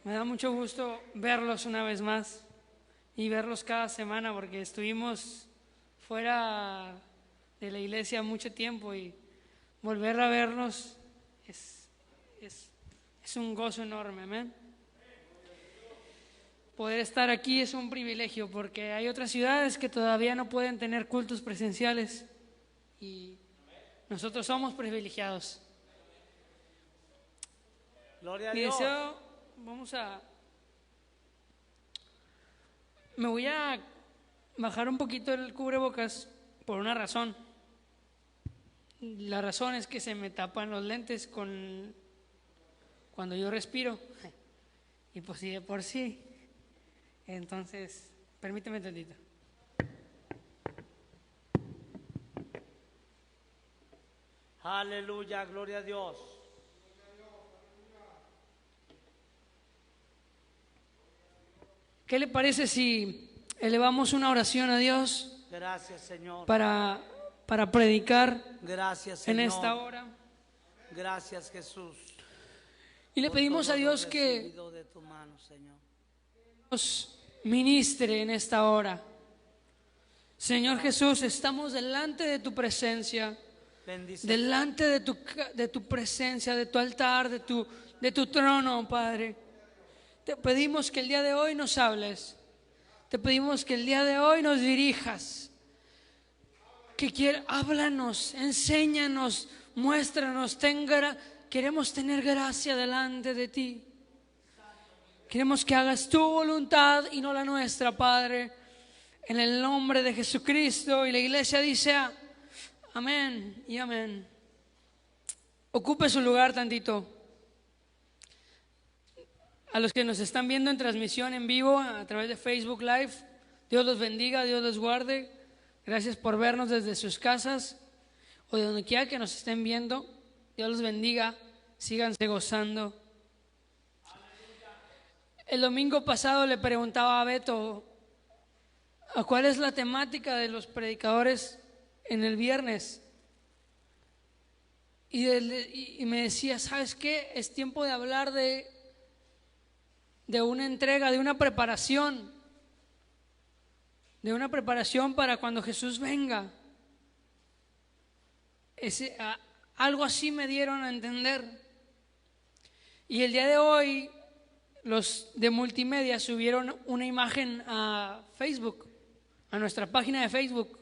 Me da mucho gusto verlos una vez más y verlos cada semana porque estuvimos fuera de la iglesia mucho tiempo y volver a vernos es un gozo enorme, amén. Poder estar aquí es un privilegio porque hay otras ciudades que todavía no pueden tener cultos presenciales y nosotros somos privilegiados. Gloria a Mi Dios. deseo, me voy a bajar un poquito el cubrebocas por una razón. La razón es que se me tapan los lentes cuando yo respiro. Y pues sí, de por sí. Entonces, permíteme un tantito. Aleluya, gloria a Dios. ¿Qué le parece si elevamos una oración a Dios Gracias, Señor. para predicar Gracias, en Señor. esta hora? Gracias, Jesús. Y le por pedimos todo a lo Dios que recibido de tu mano, Señor. nos ministre en esta hora. Señor Jesús, estamos delante de tu presencia, Bendice. delante de tu presencia, de tu altar, de tu trono, Padre. Te pedimos que el día de hoy nos hables. Te pedimos que el día de hoy nos dirijas. Háblanos, enséñanos, muéstranos. Queremos tener gracia delante de ti. Queremos que hagas tu voluntad y no la nuestra, Padre. En el nombre de Jesucristo. Y la iglesia dice amén y amén. Ocupe su lugar tantito. A los que nos están viendo en transmisión en vivo a través de Facebook Live, Dios los bendiga, Dios los guarde. Gracias por vernos desde sus casas o de donde quiera que nos estén viendo. Dios los bendiga, síganse gozando. El domingo pasado le preguntaba a Beto, ¿cuál es la temática de los predicadores en el viernes? Y me decía, ¿sabes qué? Es tiempo de hablar de una entrega, de una preparación para cuando Jesús venga. Algo así me dieron a entender. Y el día de hoy los de multimedia subieron una imagen a Facebook, a nuestra página de Facebook,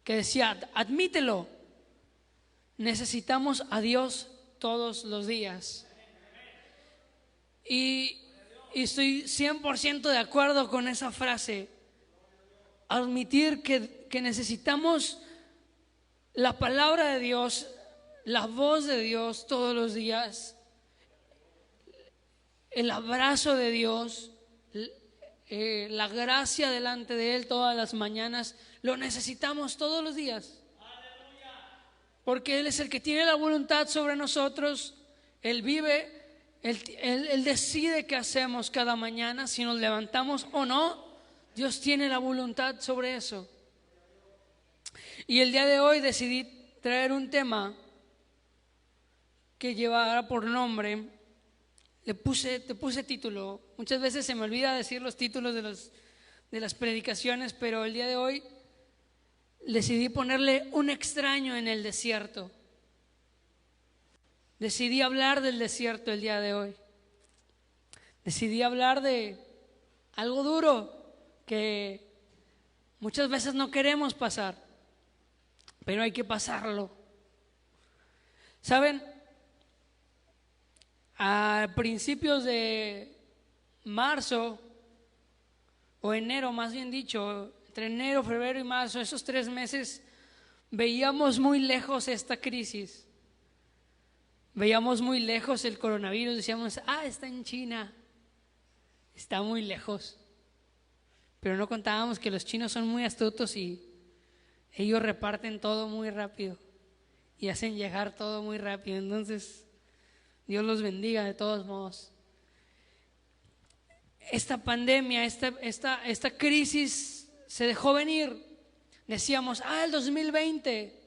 que decía, admítelo, necesitamos a Dios todos los días. Y estoy 100% de acuerdo con esa frase. Admitir que necesitamos la palabra de Dios, la voz de Dios todos los días, el abrazo de Dios, la gracia delante de Él todas las mañanas. Lo necesitamos todos los días. Porque Él es el que tiene la voluntad sobre nosotros. Él vive. Él decide qué hacemos cada mañana, si nos levantamos o no. Dios tiene la voluntad sobre eso. Y el día de hoy decidí traer un tema que llevará por nombre, te puse título. Muchas veces se me olvida decir los títulos de las predicaciones, pero el día de hoy decidí ponerle un extraño en el desierto. Decidí hablar del desierto el día de hoy. Decidí hablar de algo duro que muchas veces no queremos pasar, pero hay que pasarlo. ¿Saben? A principios de marzo o enero, más bien dicho, entre enero, febrero y marzo, esos 3 meses, veíamos muy lejos esta crisis. Veíamos muy lejos el coronavirus, decíamos, está en China, está muy lejos. Pero no contábamos que los chinos son muy astutos y ellos reparten todo muy rápido y hacen llegar todo muy rápido. Entonces, Dios los bendiga de todos modos. Esta pandemia, esta crisis se dejó venir. Decíamos, el 2020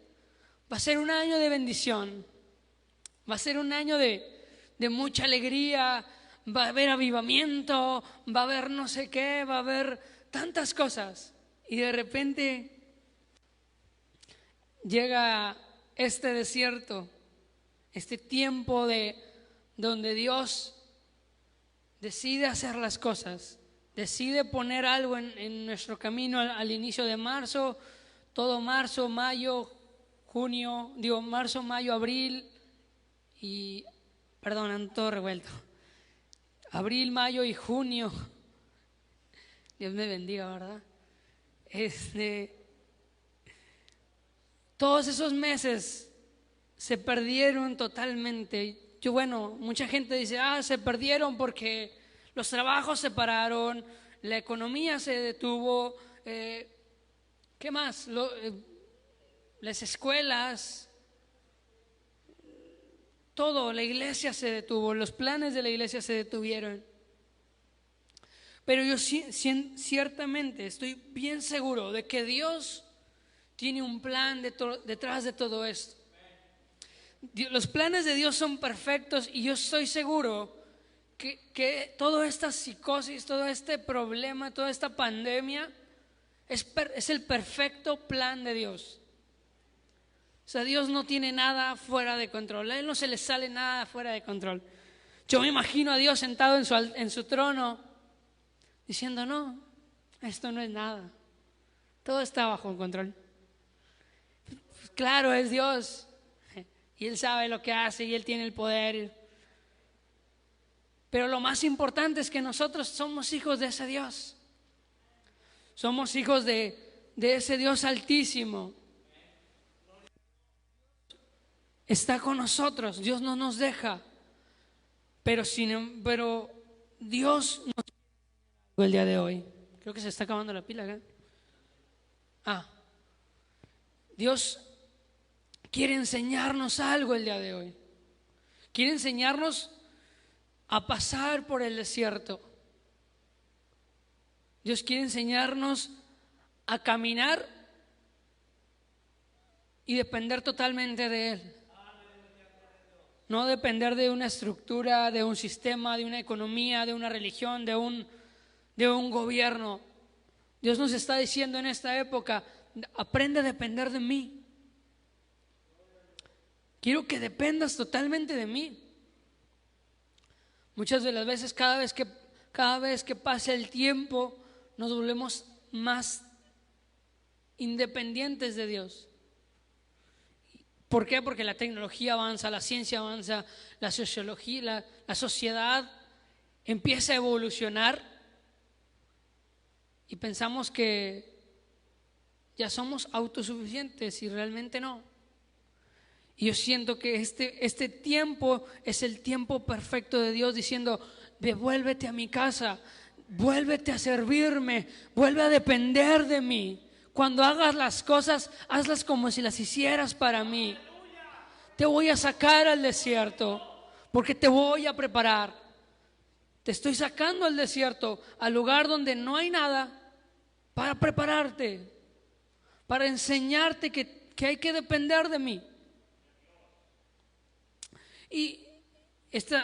va a ser un año de bendición. Va a ser un año de mucha alegría, va a haber avivamiento, va a haber no sé qué, va a haber tantas cosas. Y de repente llega este desierto, este tiempo de donde Dios decide hacer las cosas, decide poner algo en nuestro camino al inicio de marzo, todo marzo, mayo, junio, marzo, mayo, abril y, perdón, ando todo revuelto. Abril, mayo y junio. Dios me bendiga, ¿verdad? Todos esos meses se perdieron totalmente. Mucha gente dice, se perdieron porque los trabajos se pararon, la economía se detuvo, ¿qué más? Las escuelas, todo, la iglesia se detuvo, los planes de la iglesia se detuvieron. Pero yo ciertamente estoy bien seguro de que Dios tiene un plan detrás de todo esto. Los planes de Dios son perfectos y yo estoy seguro que toda esta psicosis, todo este problema, toda esta pandemia es el perfecto plan de Dios. O sea, Dios no tiene nada fuera de control. A Él no se le sale nada fuera de control. Yo me imagino a Dios sentado en su trono diciendo, no, esto no es nada. Todo está bajo control. Claro, es Dios. Y Él sabe lo que hace y Él tiene el poder. Pero lo más importante es que nosotros somos hijos de ese Dios. Somos hijos de ese Dios altísimo. Está con nosotros, Dios no nos deja. Pero Dios nos el día de hoy. Creo que se está acabando la pila acá. Dios quiere enseñarnos algo el día de hoy. Quiere enseñarnos a pasar por el desierto. Dios quiere enseñarnos a caminar y depender totalmente de Él. No depender de una estructura, de un sistema, de una economía, de una religión, de un gobierno. Dios nos está diciendo en esta época, aprende a depender de mí. Quiero que dependas totalmente de mí. Muchas de las veces, cada vez que pasa el tiempo, nos volvemos más independientes de Dios. ¿Por qué? Porque la tecnología avanza, la ciencia avanza, la sociología, la sociedad empieza a evolucionar y pensamos que ya somos autosuficientes y realmente no. Y yo siento que este tiempo es el tiempo perfecto de Dios diciendo, devuélvete a mi casa, vuélvete a servirme, vuelve a depender de mí. Cuando hagas las cosas, hazlas como si las hicieras para mí. Te voy a sacar al desierto porque te voy a preparar. Te estoy sacando al desierto, al lugar donde no hay nada, para prepararte, para enseñarte que hay que depender de mí. Y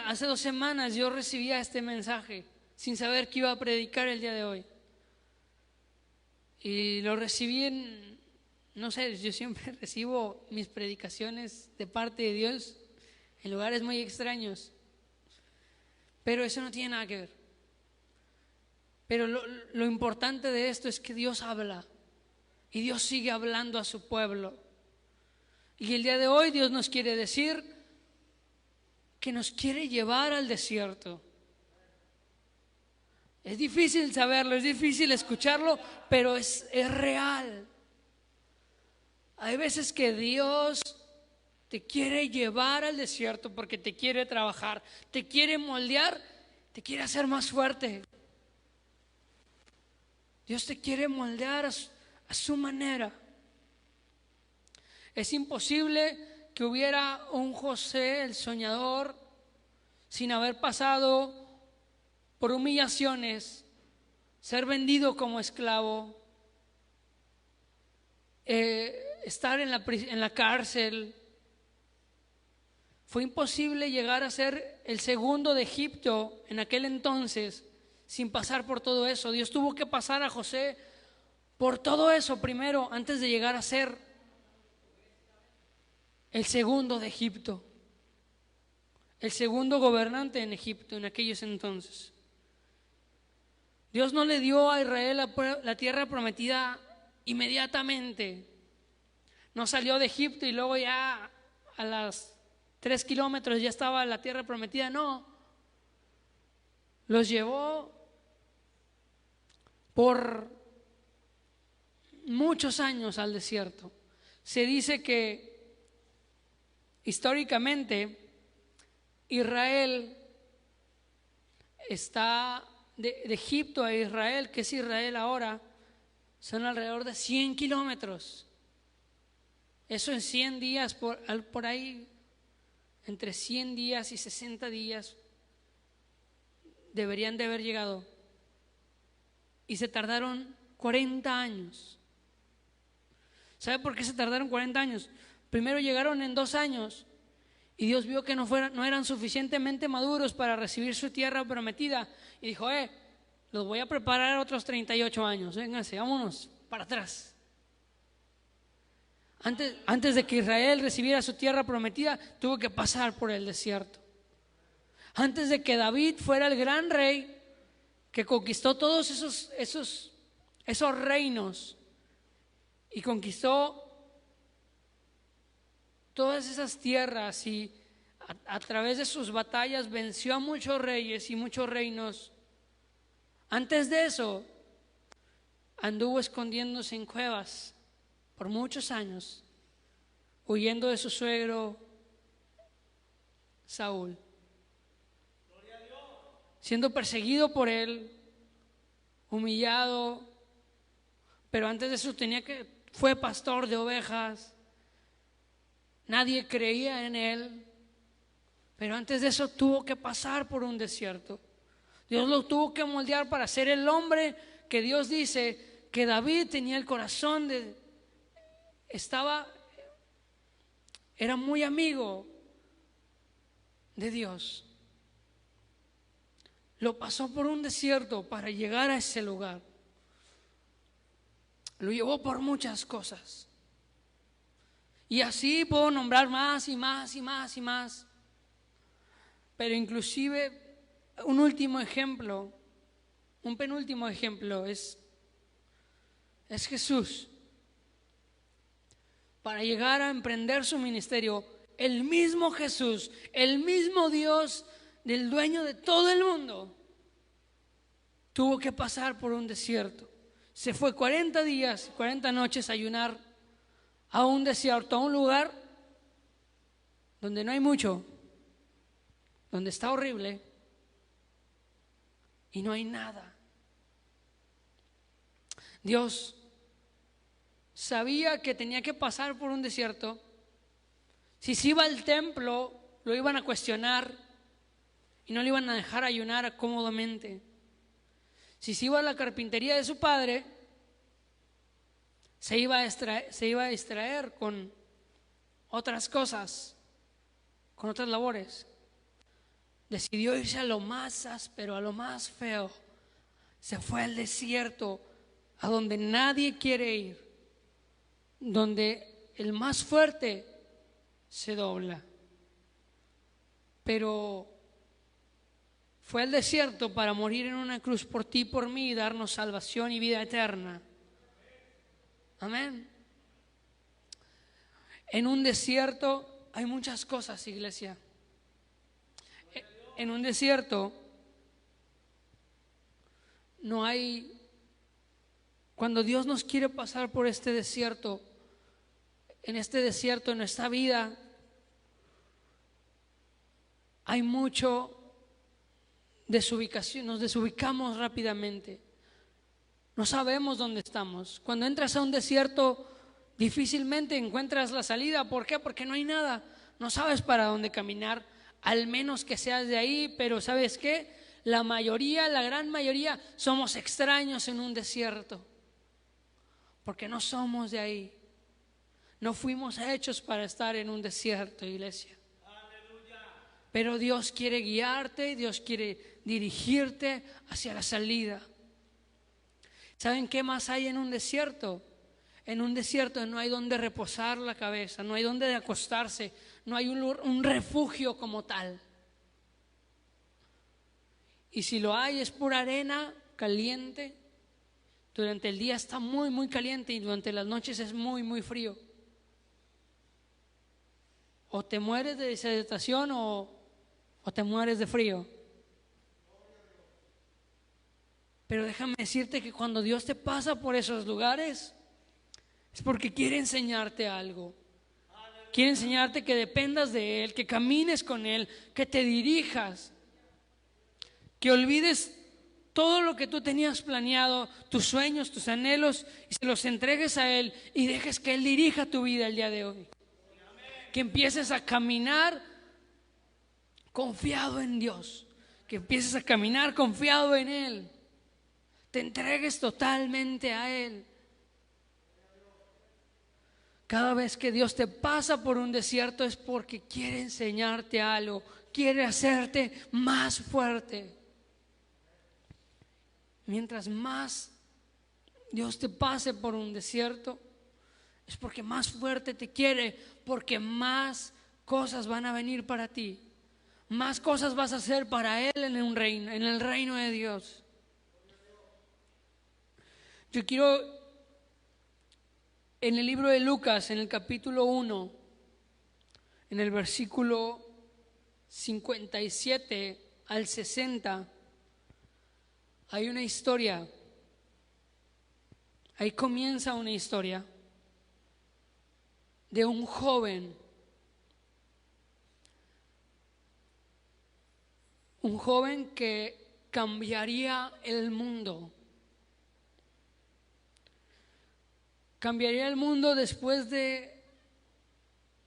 hace 2 semanas yo recibía este mensaje sin saber que iba a predicar el día de hoy. Y lo recibí no sé, yo siempre recibo mis predicaciones de parte de Dios en lugares muy extraños. Pero eso no tiene nada que ver. Pero lo importante de esto es que Dios habla y Dios sigue hablando a su pueblo. Y el día de hoy Dios nos quiere decir que nos quiere llevar al desierto. Es difícil saberlo, es difícil escucharlo, pero es real. Hay veces que Dios te quiere llevar al desierto porque te quiere trabajar, te quiere moldear, te quiere hacer más fuerte. Dios te quiere moldear a su manera. Es imposible que hubiera un José, el soñador, sin haber pasado por humillaciones, ser vendido como esclavo, estar en la cárcel, Fue imposible llegar a ser el segundo de Egipto en aquel entonces sin pasar por todo eso. Dios tuvo que pasar a José por todo eso primero antes de llegar a ser el segundo de Egipto, el segundo gobernante en Egipto en aquellos entonces. Dios no le dio a Israel la tierra prometida inmediatamente. No salió de Egipto y luego ya a las 3 kilómetros ya estaba la tierra prometida. No, los llevó por muchos años al desierto. Se dice que históricamente Israel está de Egipto a Israel, que es Israel ahora, son alrededor de 100 kilómetros. Eso en 100 días, por ahí, entre 100 días y 60 días, deberían de haber llegado. Y se tardaron 40 años. ¿Sabe por qué se tardaron 40 años? Primero llegaron en 2 años y Dios vio que no eran suficientemente maduros para recibir su tierra prometida y dijo, los voy a preparar otros 38 años, vénganse, vámonos para atrás. Antes de que Israel recibiera su tierra prometida, tuvo que pasar por el desierto. Antes de que David fuera el gran rey que conquistó todos esos reinos y conquistó todas esas tierras y a través de sus batallas venció a muchos reyes y muchos reinos. Antes de eso, anduvo escondiéndose en cuevas por muchos años, huyendo de su suegro Saúl, siendo perseguido por él, humillado, pero antes de eso fue pastor de ovejas. Nadie creía en él, pero antes de eso tuvo que pasar por un desierto. Dios lo tuvo que moldear para ser el hombre que Dios dice que David tenía el corazón era muy amigo de Dios. Lo pasó por un desierto para llegar a ese lugar. Lo llevó por muchas cosas. Y así puedo nombrar más y más y más y más. Pero inclusive un penúltimo ejemplo es Jesús. Para llegar a emprender su ministerio, el mismo Jesús, el mismo Dios del dueño de todo el mundo, tuvo que pasar por un desierto. Se fue 40 días, 40 noches a ayunar a un desierto, a un lugar donde no hay mucho, donde está horrible y no hay nada. Dios sabía que tenía que pasar por un desierto. Si se iba al templo, lo iban a cuestionar y no le iban a dejar ayunar cómodamente. Si se iba a la carpintería de su padre, se iba a distraer con otras cosas, con otras labores. Decidió irse a lo más áspero, a lo más feo. Se fue al desierto, a donde nadie quiere ir, donde el más fuerte se dobla. Pero fue al desierto para morir en una cruz por ti y por mí y darnos salvación y vida eterna. Amén. En un desierto hay muchas cosas, iglesia. En un desierto no hay. Cuando Dios nos quiere pasar por este desierto, en este desierto, en nuestra vida, hay mucho desubicación, nos desubicamos rápidamente. No sabemos dónde estamos. Cuando entras a un desierto, difícilmente encuentras la salida. ¿Por qué? Porque no hay nada. No sabes para dónde caminar, al menos que seas de ahí. Pero ¿sabes qué? La gran mayoría, somos extraños en un desierto. Porque no somos de ahí. No fuimos hechos para estar en un desierto, iglesia. Pero Dios quiere guiarte, Dios quiere dirigirte hacia la salida. ¿Saben qué más hay en un desierto? En un desierto no hay donde reposar la cabeza, no hay donde acostarse, no hay un refugio como tal. Y si lo hay es pura arena caliente. Durante el día está muy, muy caliente y durante las noches es muy, muy frío. O te mueres de deshidratación o te mueres de frío. Pero déjame decirte que cuando Dios te pasa por esos lugares es porque quiere enseñarte algo. Quiere enseñarte que dependas de Él, que camines con Él, que te dirijas, que olvides todo lo que tú tenías planeado, tus sueños, tus anhelos, y se los entregues a Él y dejes que Él dirija tu vida el día de hoy. Que empieces a caminar confiado en Dios, que empieces a caminar confiado en Él, te entregues totalmente a Él. Cada vez que Dios te pasa por un desierto es porque quiere enseñarte algo, quiere hacerte más fuerte. Mientras más Dios te pase por un desierto, es porque más fuerte te quiere, porque más cosas van a venir para ti, más cosas vas a hacer para Él en un reino, en el reino de Dios. Yo quiero, en el libro de Lucas, en el capítulo 1, en el versículo 57 al 60, hay una historia. Ahí comienza una historia de un joven que cambiaría el mundo. Cambiaría el mundo después de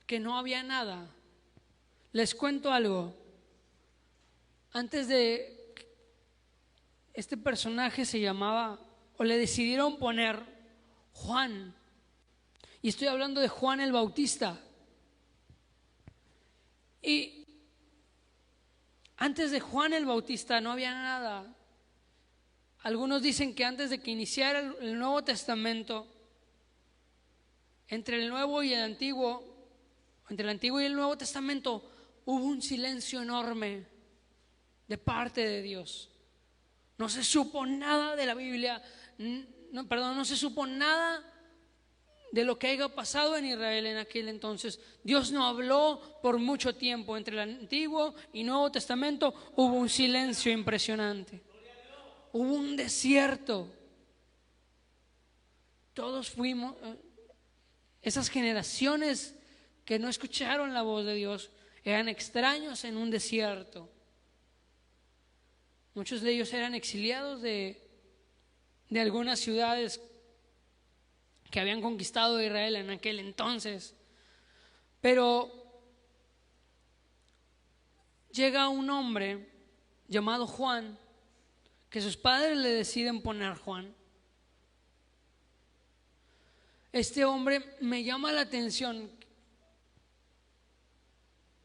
que no había nada. Les cuento algo. Antes de este personaje se llamaba, o le decidieron poner Juan. Y estoy hablando de Juan el Bautista. Y antes de Juan el Bautista no había nada. Algunos dicen que antes de que iniciara el Nuevo Testamento, entre el Nuevo y el Antiguo, entre el Antiguo y el Nuevo Testamento, hubo un silencio enorme de parte de Dios. No se supo nada de la Biblia, no se supo nada de lo que haya pasado en Israel en aquel entonces. Dios no habló por mucho tiempo. Entre el Antiguo y Nuevo Testamento hubo un silencio impresionante. Hubo un desierto. Todos fuimos, esas generaciones que no escucharon la voz de Dios, eran extraños en un desierto. Muchos de ellos eran exiliados de algunas ciudades que habían conquistado Israel en aquel entonces. Pero llega un hombre llamado Juan, que sus padres le deciden poner Juan. Este hombre me llama la atención.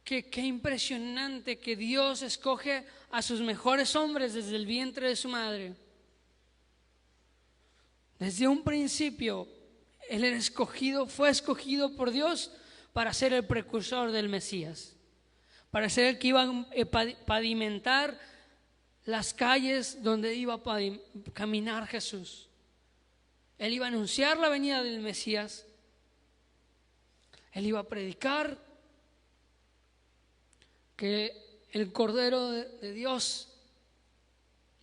Qué impresionante que Dios escoge a sus mejores hombres desde el vientre de su madre. Desde un principio, él era escogido, fue escogido por Dios para ser el precursor del Mesías, para ser el que iba a pavimentar las calles donde iba a caminar Jesús. Él iba a anunciar la venida del Mesías, él iba a predicar que el Cordero de Dios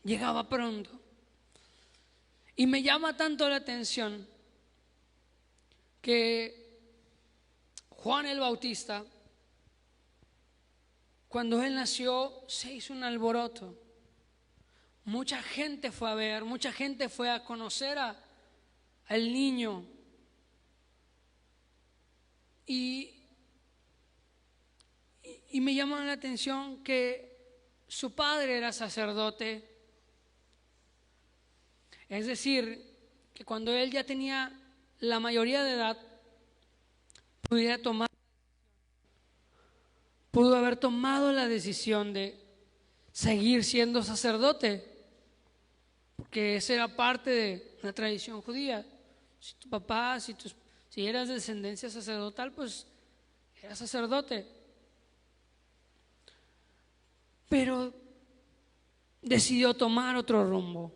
llegaba pronto. Y me llama tanto la atención que Juan el Bautista, cuando él nació, se hizo un alboroto. Mucha gente fue a ver, mucha gente fue a conocer al niño. Y me llama la atención que su padre era sacerdote. Es decir, que cuando él ya tenía la mayoría de edad, pudiera tomar pudo haber tomado la decisión de seguir siendo sacerdote, porque esa era parte de la tradición judía. Si tu papá, si eras de descendencia sacerdotal, pues eras sacerdote. Pero decidió tomar otro rumbo.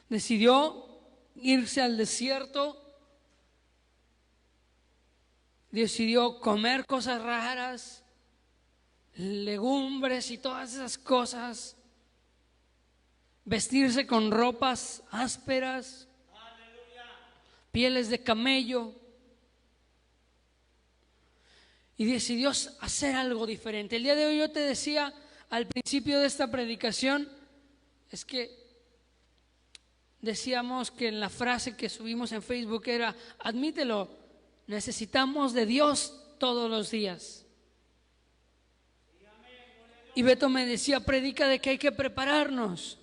Decidió irse al desierto. Decidió comer cosas raras, legumbres y todas esas cosas. Vestirse con ropas ásperas, pieles de camello. Y decidió hacer algo diferente. El día de hoy yo te decía al principio de esta predicación, es que decíamos que en la frase que subimos en Facebook era: admítelo, necesitamos de Dios todos los días. Y Beto me decía: predica de que hay que prepararnos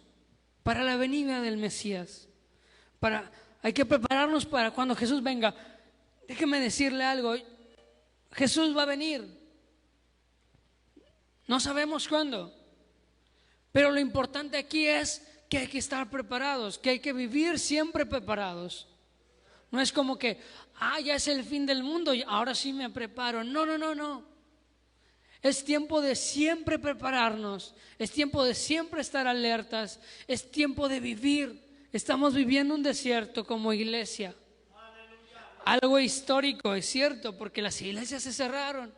para la venida del Mesías. Hay que prepararnos para cuando Jesús venga. Déjeme decirle algo: Jesús va a venir. No sabemos cuándo. Pero lo importante aquí es que hay que estar preparados, que hay que vivir siempre preparados. No es como que, ya es el fin del mundo y ahora sí me preparo. No. Es tiempo de siempre prepararnos. Es tiempo de siempre estar alertas. Es tiempo de vivir. Estamos viviendo un desierto como iglesia. Algo histórico, es cierto, porque las iglesias se cerraron.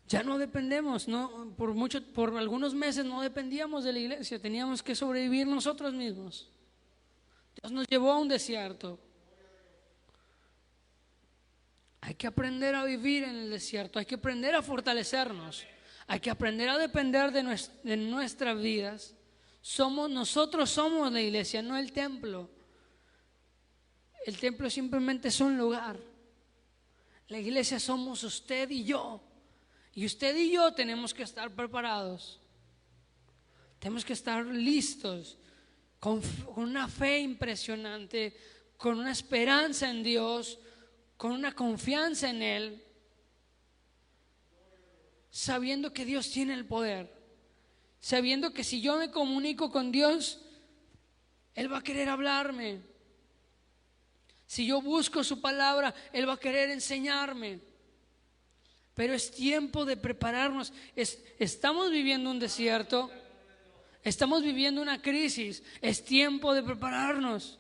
Ya no dependemos, ¿no? Por algunos meses no dependíamos de la iglesia, teníamos que sobrevivir nosotros mismos. Dios nos llevó a un desierto. Hay que aprender a vivir en el desierto, hay que aprender a fortalecernos, hay que aprender a depender de nuestras vidas. Nosotros somos la iglesia, no el templo. El templo simplemente es un lugar. La iglesia somos usted y yo. Y usted y yo tenemos que estar preparados. Tenemos que estar listos, con una fe impresionante, con una esperanza en Dios, con una confianza en Él, sabiendo que Dios tiene el poder, sabiendo que si yo me comunico con Dios, Él va a querer hablarme. Si yo busco su palabra, Él va a querer enseñarme. Pero es tiempo de prepararnos. Estamos viviendo un desierto, estamos viviendo una crisis. Es tiempo de prepararnos.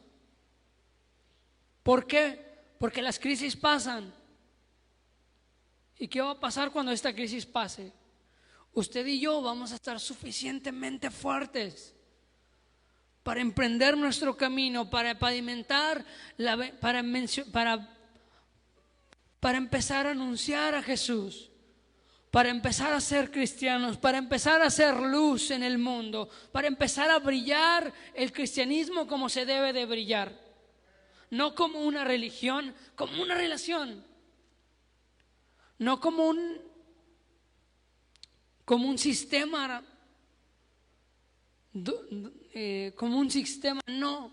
¿Por qué? Porque las crisis pasan. ¿Y qué va a pasar cuando esta crisis pase? Usted y yo vamos a estar suficientemente fuertes para emprender nuestro camino, para pavimentar, para empezar a anunciar a Jesús, para empezar a ser cristianos, para empezar a hacer luz en el mundo, para empezar a brillar el cristianismo como se debe de brillar. No como una religión, como una relación. No como un sistema, no.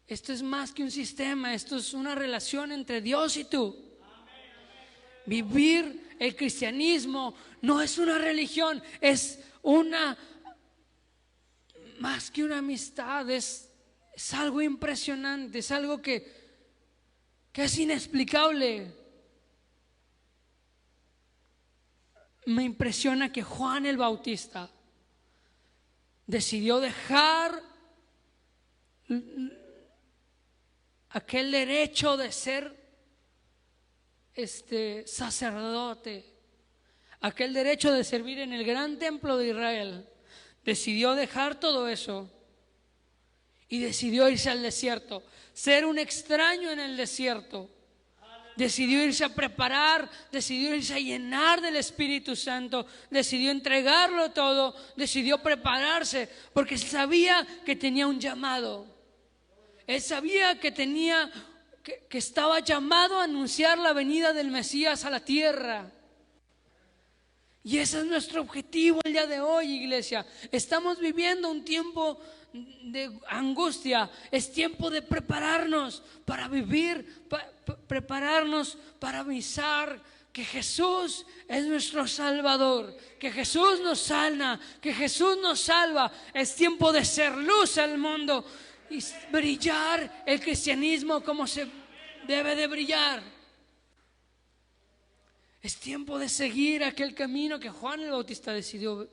Esto es más que un sistema, esto es una relación entre Dios y tú. Vivir el cristianismo no es una religión, es más que una amistad, es algo impresionante, es algo que es inexplicable. Me impresiona que Juan el Bautista decidió dejar aquel derecho de ser sacerdote, aquel derecho de servir en el gran templo de Israel. Decidió dejar todo eso y decidió irse al desierto, ser un extraño en el desierto. Decidió irse a preparar, decidió irse a llenar del Espíritu Santo, decidió entregarlo todo, decidió prepararse porque sabía que tenía un llamado. Él sabía que estaba llamado a anunciar la venida del Mesías a la tierra. Y ese es nuestro objetivo el día de hoy, iglesia. Estamos viviendo un tiempo de angustia. Es tiempo de prepararnos para vivir, prepararnos para avisar que Jesús es nuestro Salvador, que Jesús nos sana, que Jesús nos salva. Es tiempo de ser luz al mundo y brillar el cristianismo como se debe de brillar. Es tiempo de seguir aquel camino que Juan el Bautista decidió.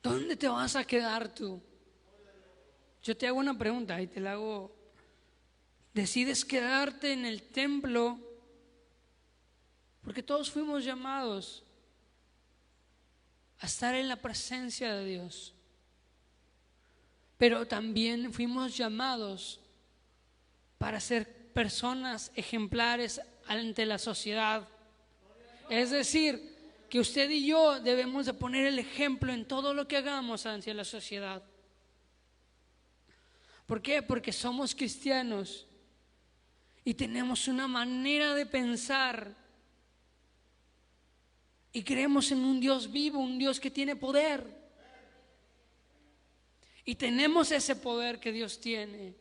¿Dónde te vas a quedar tú? Yo te hago una pregunta y te la hago. ¿Decides quedarte en el templo? Porque todos fuimos llamados a estar en la presencia de Dios. Pero también fuimos llamados para ser personas ejemplares ante la sociedad. Es decir, que usted y yo debemos de poner el ejemplo en todo lo que hagamos hacia la sociedad. ¿Por qué? Porque somos cristianos y tenemos una manera de pensar y creemos en un Dios vivo, un Dios que tiene poder. Y tenemos ese poder que Dios tiene.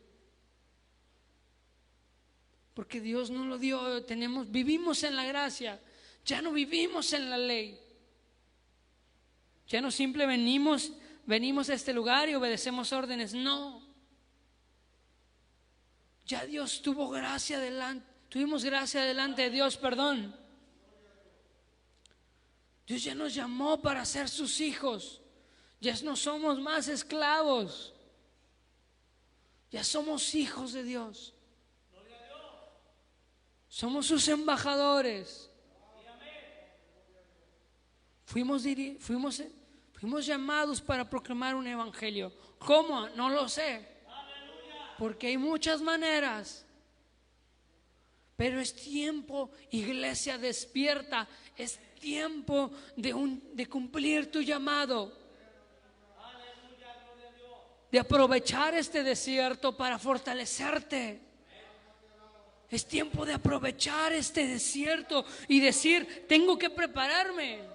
Porque Dios nos lo dio, vivimos en la gracia, ya no vivimos en la ley. Ya no simplemente venimos a este lugar y obedecemos órdenes, no. Ya Dios tuvimos gracia delante de Dios, perdón. Dios ya nos llamó para ser sus hijos. Ya no somos más esclavos. Ya somos hijos de Dios. Somos sus embajadores. Fuimos llamados para proclamar un evangelio. ¿Cómo? No lo sé. Porque hay muchas maneras. Pero es tiempo, iglesia, despierta. Es tiempo de cumplir tu llamado. De aprovechar este desierto para fortalecerte. Es tiempo de aprovechar este desierto y decir, tengo que prepararme.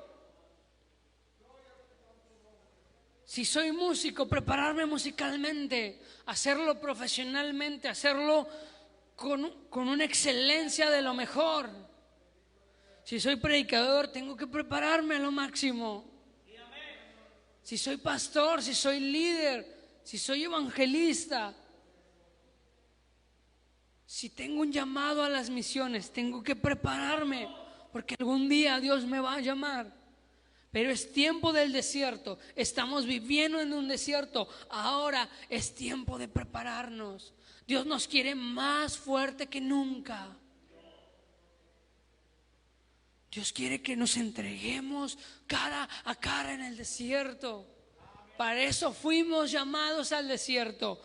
Si soy músico, prepararme musicalmente, hacerlo profesionalmente, hacerlo con una excelencia de lo mejor. Si soy predicador, tengo que prepararme a lo máximo. Si soy pastor, si soy líder, si soy evangelista, si tengo un llamado a las misiones, tengo que prepararme, porque algún día Dios me va a llamar. Pero es tiempo del desierto, estamos viviendo en un desierto, ahora es tiempo de prepararnos. Dios nos quiere más fuerte que nunca. Dios quiere que nos entreguemos cara a cara en el desierto. Para eso fuimos llamados al desierto,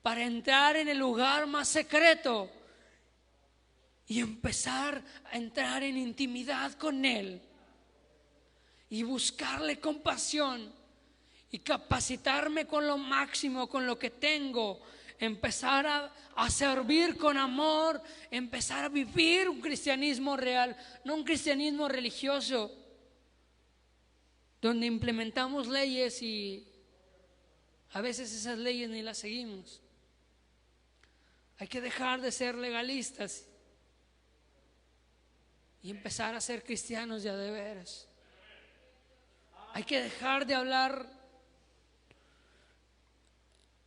para entrar en el lugar más secreto y empezar a entrar en intimidad con Él y buscarle compasión y capacitarme con lo máximo, con lo que tengo, empezar a servir con amor, empezar a vivir un cristianismo real, no un cristianismo religioso donde implementamos leyes y a veces esas leyes ni las seguimos. Hay que dejar de ser legalistas y empezar a ser cristianos ya de veras. Hay que dejar de hablar,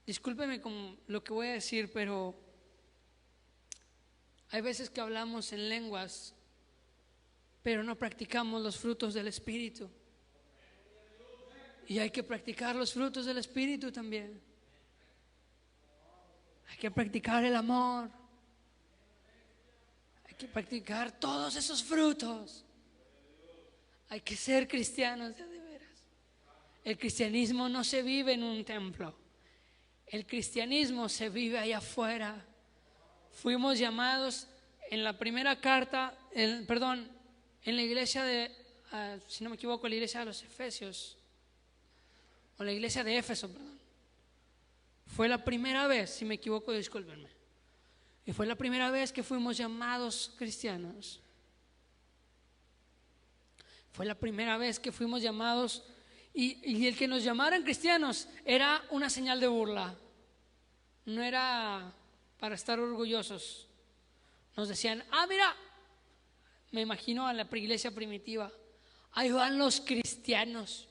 discúlpeme con lo que voy a decir, pero hay veces que hablamos en lenguas, pero no practicamos los frutos del Espíritu. Y hay que practicar los frutos del Espíritu también. Hay que practicar el amor. Hay que practicar todos esos frutos. Hay que ser cristianos de veras. El cristianismo no se vive en un templo. El cristianismo se vive allá afuera. Fuimos llamados en la primera carta, en la iglesia de, si no me equivoco, la iglesia de los Efesios, o la iglesia de Éfeso, perdón. Fue la primera vez, si me equivoco, discúlpenme. Y fue la primera vez que fuimos llamados cristianos. Fue la primera vez que fuimos llamados y el que nos llamaran cristianos era una señal de burla. No era para estar orgullosos. Nos decían, mira, me imagino a la iglesia primitiva, ahí van los cristianos.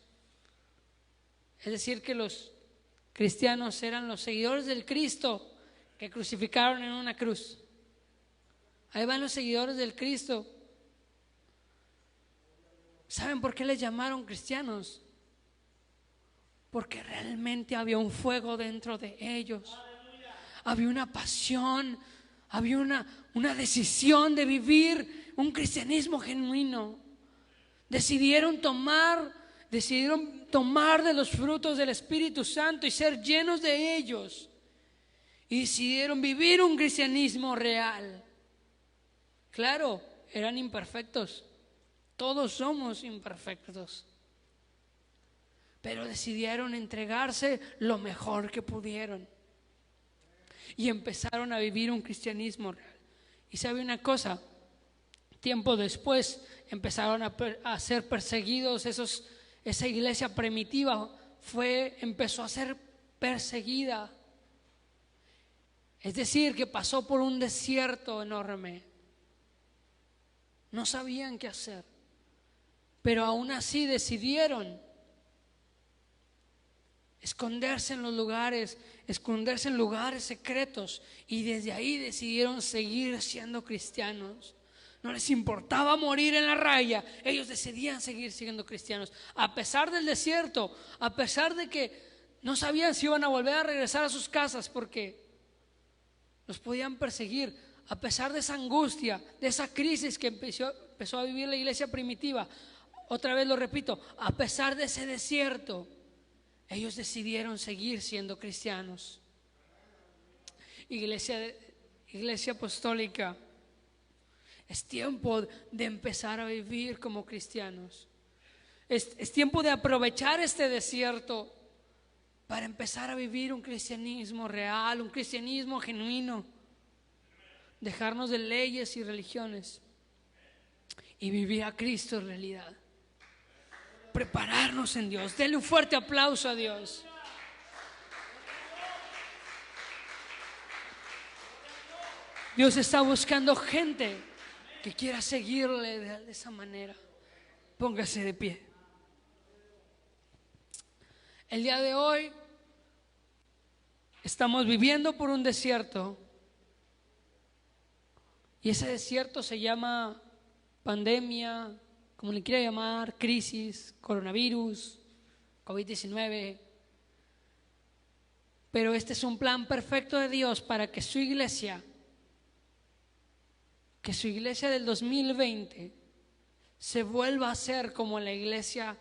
Es decir, que los cristianos eran los seguidores del Cristo que crucificaron en una cruz. Ahí van los seguidores del Cristo. ¿Saben por qué les llamaron cristianos? Porque realmente había un fuego dentro de ellos. Había una pasión, había una decisión de vivir un cristianismo genuino. Decidieron tomar de los frutos del Espíritu Santo y ser llenos de ellos. Y decidieron vivir un cristianismo real. Claro, eran imperfectos. Todos somos imperfectos. Pero decidieron entregarse lo mejor que pudieron. Y empezaron a vivir un cristianismo real. Y sabe una cosa, tiempo después empezaron a ser perseguidos. Esa iglesia primitiva empezó a ser perseguida. Es decir, que pasó por un desierto enorme. No sabían qué hacer, pero aún así decidieron esconderse en lugares secretos, y desde ahí decidieron seguir siendo cristianos. No les importaba morir en la raya, ellos decidían seguir siendo cristianos, a pesar del desierto, a pesar de que no sabían si iban a volver a regresar a sus casas porque los podían perseguir, a pesar de esa angustia, de esa crisis que empezó a vivir la iglesia primitiva. Otra vez lo repito, a pesar de ese desierto, ellos decidieron seguir siendo cristianos. Iglesia apostólica, es tiempo de empezar a vivir como cristianos. Es tiempo de aprovechar este desierto para empezar a vivir un cristianismo real, un cristianismo genuino. Dejarnos de leyes y religiones y vivir a Cristo en realidad. Prepararnos en Dios. Denle un fuerte aplauso a Dios. Dios está buscando gente que quiera seguirle de esa manera. Póngase de pie. El día de hoy estamos viviendo por un desierto, y ese desierto se llama pandemia, como le quiera llamar, crisis, coronavirus, COVID-19. Pero este es un plan perfecto de Dios para que su iglesia del 2020 se vuelva a ser como la iglesia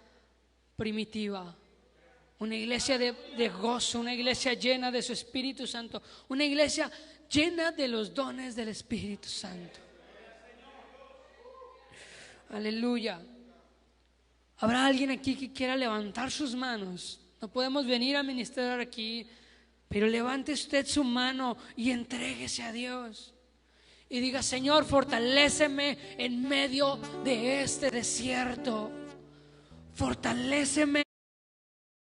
primitiva. Una iglesia de gozo, una iglesia llena de su Espíritu Santo, una iglesia llena de los dones del Espíritu Santo. Aleluya. ¿Habrá alguien aquí que quiera levantar sus manos? No podemos venir a ministrar aquí, pero levante usted su mano y entréguese a Dios. Y diga: Señor, fortaléceme en medio de este desierto. Fortaléceme